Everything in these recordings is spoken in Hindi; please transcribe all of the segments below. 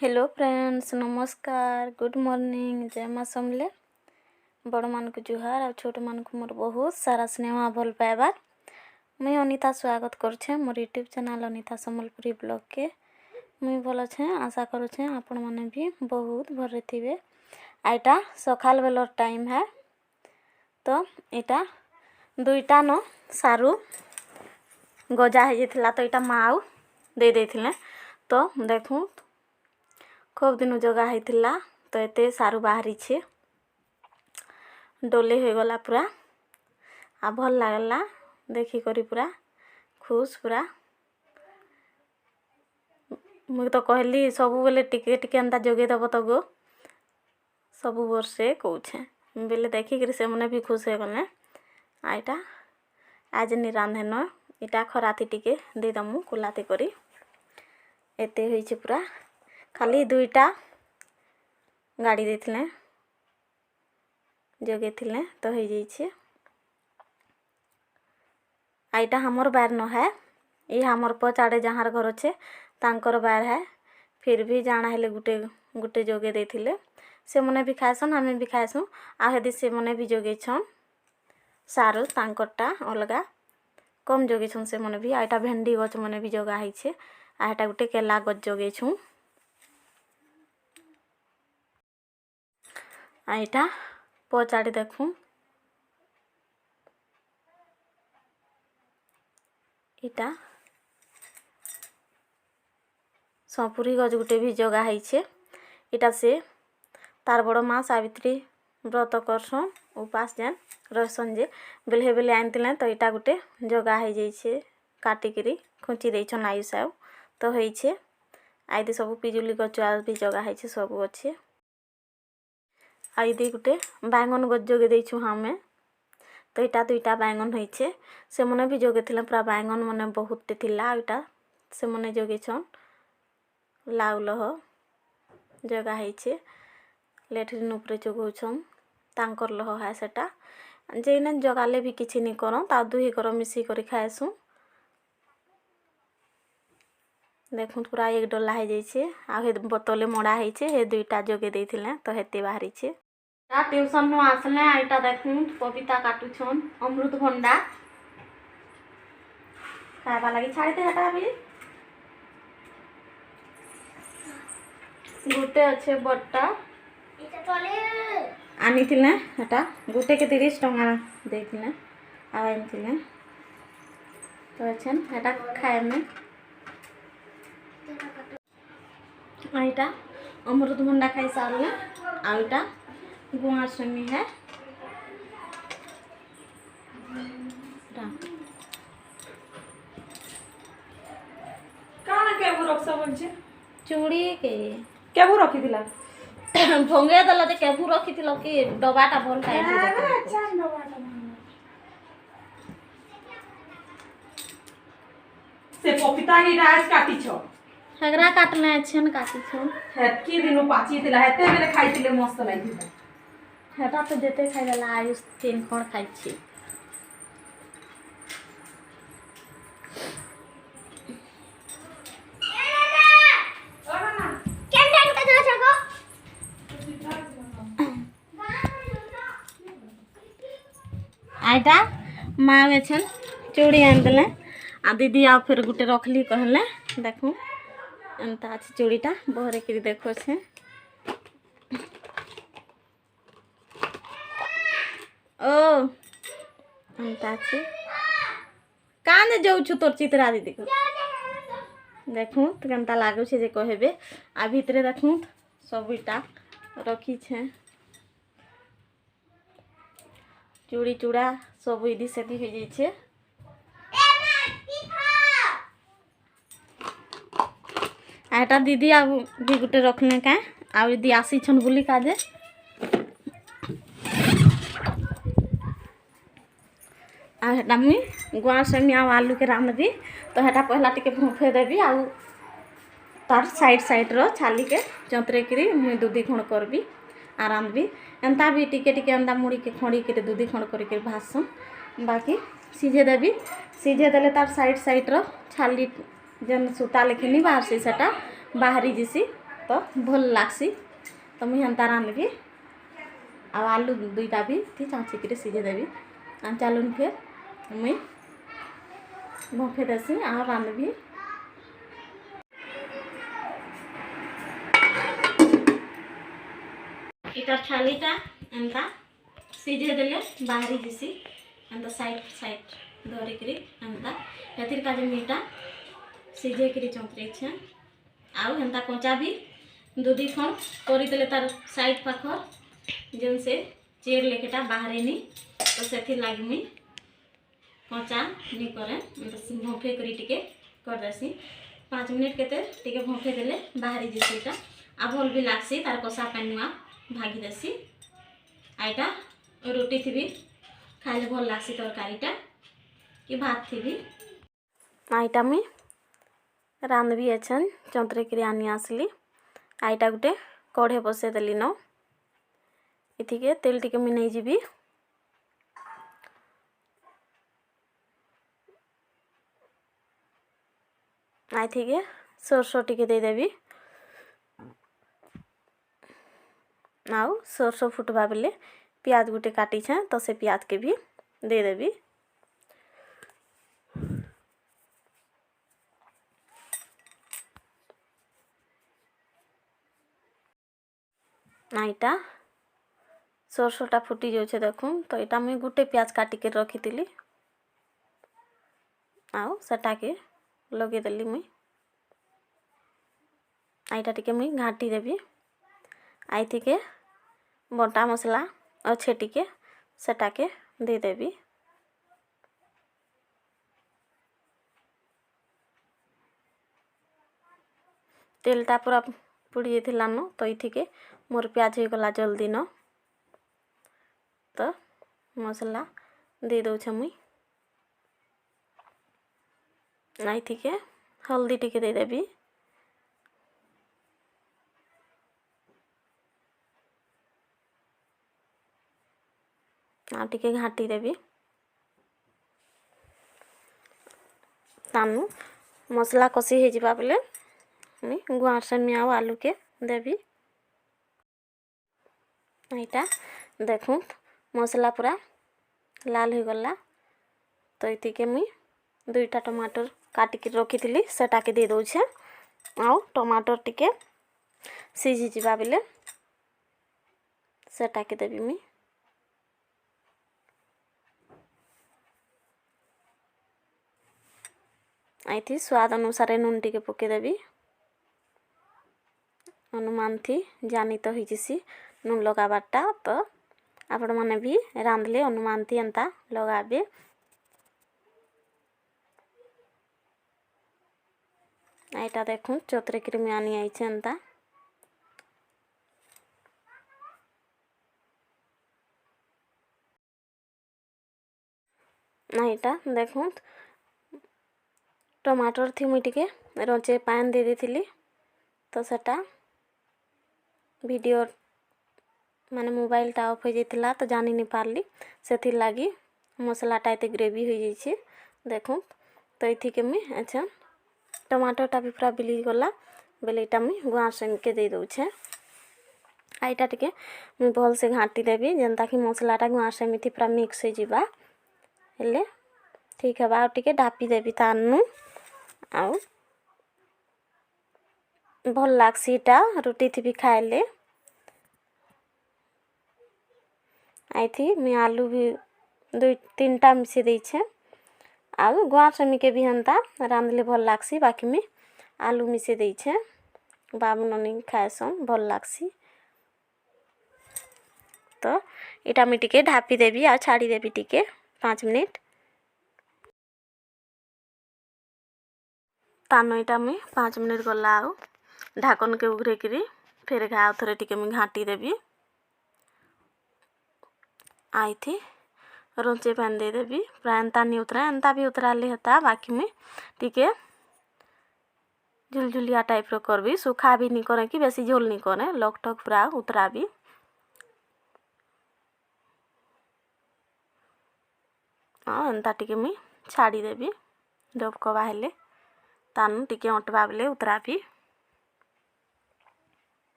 हेलो फ्रेंड्स, नमस्कार, गुड मॉर्निंग, जय माँ समले। बड़ मान को जुहार और छोट मान को मोर बहुत सारा स्नेह भल पाइबार। मुई अनिता स्वागत करछे मोर YouTube channel Anita Sambalpuri blog के। मुई भल छे, आशा करुछे आपण माने भी बहुत भल थिबे। आइटा सकाल बेलर टाइम है, तो इटा दुईटा न सारू गजा हो जाता, तो इटा माँ दे देथिले। तो देखूँ खूब दिन जगा होता, तो एते सारू बाहरी छे, डोले हो गला पूरा आ भल लागला देखी करी, पूरा खुश पूरा। मुझे तो कहली सबू बेले टिके टिके एंता जगे दब तो गो सबू वर्षे कौछे बेले देखिक से मने भी खुश हो गले। आईटा आज नि रांधेन इटा खराती टिके दे दमु कुलाती करी। एते होइछे पूरा, खाली दुईटा गाड़ी देथिले जगे थिले तो हो जाइए। आईटा हमर बार न है, ये हमर पचाड़े जहाँ घर अच्छे तांकर बार है। फिर भी जाना हेले गुटे गुटे जगे देथिले, से मने भी खाएसन हमें भी खाएसु। आ हेदी से मने भी जगे छन सारू तांकरटा अलगा कम जगे छन से मने भी। आईटा भेंडी गछ मने भी जगा है। आईटा गुटे केला गछ जगे छु। आईटा पचाड़ी देखूँ इटा सपुरी गज गुटे भी जगा है। इटा से तार बड़ माँ सावित्री व्रत करसन, उपास जेन रहसन जे बेले बेले आनते, तो इटा गुटे जगा हो जाइए। काटिकी खुंची देछन आयु साउ तो होइछे। आइदे सब पिजुली गच भी जगा है, सब अच्छे। आइदे गुटे बैंगन गच जगे देछू हमें, तो इटा दुईटा बैंगन होइछे। से मने भी जगे थिले पूरा बैंगन मने बहुत थिला। इटा से मने जगे छन लाउ लह जगा है। लेट्रिन उपरे जगौछन तांकर लह है सेटा जेने जगाले भी किछि नि करन, ता दुही कर मिसी करी खाएसु। देखुन पूरा एक डला हो जाइए। आ बोतले मड़ा है, हे दुईटा जगे देथिले तो हेते बाहरी छे। ट्यूशन नु आसले आईटा देखुन पपीता काटुछन, अमृतभंडा खाइबा लगी छाड़ते हटा भी गुटे अच्छे बट्टा आनी थिले। हटा गुटे के 30 टंका देथिले आथिले, तो अच्छे हटा खाए में। आईटा अमृतभंडा खाई सारे। आईटा गुआर सेमी है, चूड़ी के केबू रखी थिला भंगे दला जे केबू रखी थिलो कि डबाटा भल खाइ से पपीता ही राज काटी छ हेगरा काटले छन काटी छ। हेतकी दिनु पाची थिला, हेते बेले खाइ थिले मस्त लागिला। हेटा तो जेते खाइ देला आयुष 3 खण खाइ छी। आईटा माँ वे छन चूड़ी आन देले, आ दीदी आ फिर गुटे रखली कहले देखू एंता अच्छी चूड़ीटा बहरे करी देखो छे। ओ एंता अच्छी कान जाऊ छु तोर चित्रा दीदी को देखू तो केनता लागू छे जे कहबे। आ भितरे देखू सब इटा रखी छे, चूड़ी चूड़ा सब इदी सेदी हो जाइए। आटा दीदी आ भी गुटे रखने का आ दीदी आसी छन बुली काजे। आ हेटा मुई गुआ सेमी आ आलू के रांधबी, तो हेटा पहला टिके भूफे देबी आ तार साइड साइड रो छाली के चंतरे करी मुई दूधी खण करबी आ रांधबी। एंता भी टिके टिके एंता मुड़ी के खड़ी के दूधी खण करके भासम, बाकी सीझे देबी। सीझे देले तार साइड साइड रो छाली जेन सूता लेखिनी बाहर से सेटा बाहरी जिसी तो भल लागसी। तो मुझे हेन्ता रांधबी आलू दुईटा भी थी चाँचिक सीझे देवी चलून फिर मुई भफे देसी आ रांधबी। इटार छालीटा एंता सीझे देले बाहरी जिसी एंता साइड धरिकी एंता हेतिर काजे मीटा सीझे करी चंतरे छे आउ हेन्ता कंचा भी दुदी खन करदेले तार साइड पाखर जेन से चेर लेकेटा बाहरे नी तो से लगी मुई कंचा नी करे भफे करी टिके कर देसी 5 मिनट केते टिके भफे देले बाहरी जिसीटा आ भल भी लागसी तार कषा पानुआ भागी देसी आईटा रोटी थी भी खाइले भल लागसी तरकारीटा कि भात थी भी आईटा मुई रांधबी एछन चंतरे करी आनी आसली आईटा गुटे कढ़े बसे देली न इथिके तेल टिके मुई नहीं जीबी आई थिके सरसो टिके दे देबी आउ सरसो फुटवा बेले प्याज गुटे काटी छे तो से प्याज के भी दे देबी। आईटा सरसोटा फुटी जाऊे देखूँ तो यहाँ मुझे गोटे प्याज काटिक रखी थी आउ सेटा के लगेदेली मुई आईटा टिके मुई घाटी देवी आई थिके बटा मसला अच्छे टिके सेटा के दे देवी। तेलटा पूरा पुड़ी जाइथिला न तो इथिके मोर प्याज हो गला जल्दी न तो मसला दे दउछे मुई आई थिके हल्दी टिके दे देवी टिके घाटी देवी तानु मसला कषी हो जावा बेले गुआरसेमी आउ आलू के देवी। यहाँ देखूँ मसला पूरा लाल हो गला तो ये मुई 2टा टमाटर काटिक रखी थी सेटा के दे दउछे आउ टमाटर टिके सीझी जावा बेले सेटा के देवी मुई आई स्वाद अनुसार नून टिके पके देवी अनुमान थी जानी तो होइसी नून लगाबारटा तो आपण माने भी रांधले अनुमान थी एंता लगाबे। आईटा देखूँ चौतरे क्रीमी आनी आई एंता आईटा देखूँ टमाटर थी मुई टिके रंचे पान दे देथिली तो सेटा वीडियो माने मोबाइलटा ऑफ हो जाइथिला तो जानी नहीं पारली से लगी मसलाटा एते ग्रेवी हो जाइए देखूँ तो ये मुई अच्छा टमाटरटा भी पूरा बिली गला बेले इटा मुई गुआर संग के दे दउछे आईटा टिके मुई भल से घाटी देवी जेनता कि मसलाटा गुआर संग थी पूरा मिक्स हो जिबा हेले ठीक है आ टिके ढापी देवी तानु आउ भल लागसीटा रोटी थी भी खाइले आई थी मुई आलू भी 2-3टा मिसे देछे आउ गुआर समी के भी हंता रांधले भल लागसी बाकी में आलू मिसे देछे बाबू ननी खाएसन भल लागसी तो इटा मुई टिके ढापी देवी आ छाड़ी देवी टिके 5 मिनिट तानो इटा मुई 5 मिनिट गला आउ ढाकन के उघरे करी फिर घाव थरे टिके मुई घाटी देवी आई थी रंचे पान दे देवी प्राय एंता नहीं उतरा एंता भी उतरा ले हता बाकी में टिके झुलझुलिया टाइप रो करबी सुखा भी नहीं करे कि बेसी झोल नहीं करे लक टक पूरा उतरा भी हाँ एंता टिके मुई छाड़ी देवी डबकवा हेले तानु टिके अटवा बेले उतरा भी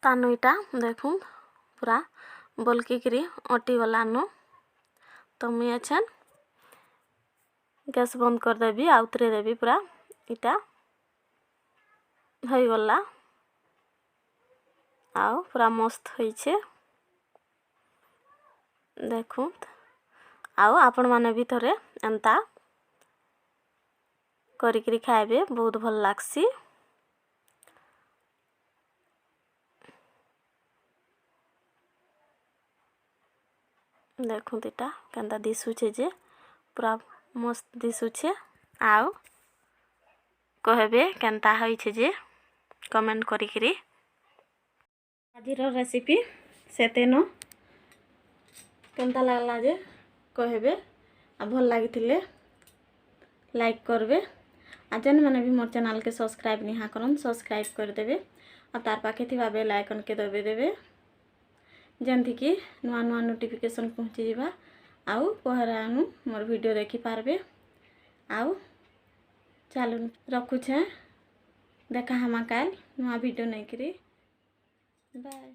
तानु इटा देखूँ पूरा बल्किकी अटी गलानु। तो मुई अच्छे गैस बंद करदेवी आउतरे देवी पूरा इटा हो गला आउ पूरा मस्त होइछे देखूँ। आउ आपण माने भी थोड़े एंता करिकरी खाइबे बहुत भल लागसी। देखूँ इटा केंता दिशुचे जे पूरा मस्त दिशुचे। आउ कहबे केंता होइछे जे कमेंट करिकरी। आजिर रेसिपी सेतेनो केंता लागला जे कहबे आ भल लागिथिले लाइक करबे आ जेन माने भी मोर चैनल के सब्सक्राइब निहा करन सब्सक्राइब कर देबे आ तार पाखे थिबा बेल आइकन के दबे देबे जेंथि कि नुआ नुआ नोटिफिकेशन पहुंची जिबा आउ पहरानु मोर वीडियो देखि पारबे। आउ चलू रखुछे देखा हमा काल नुआ वीडियो नहीं करी बाय।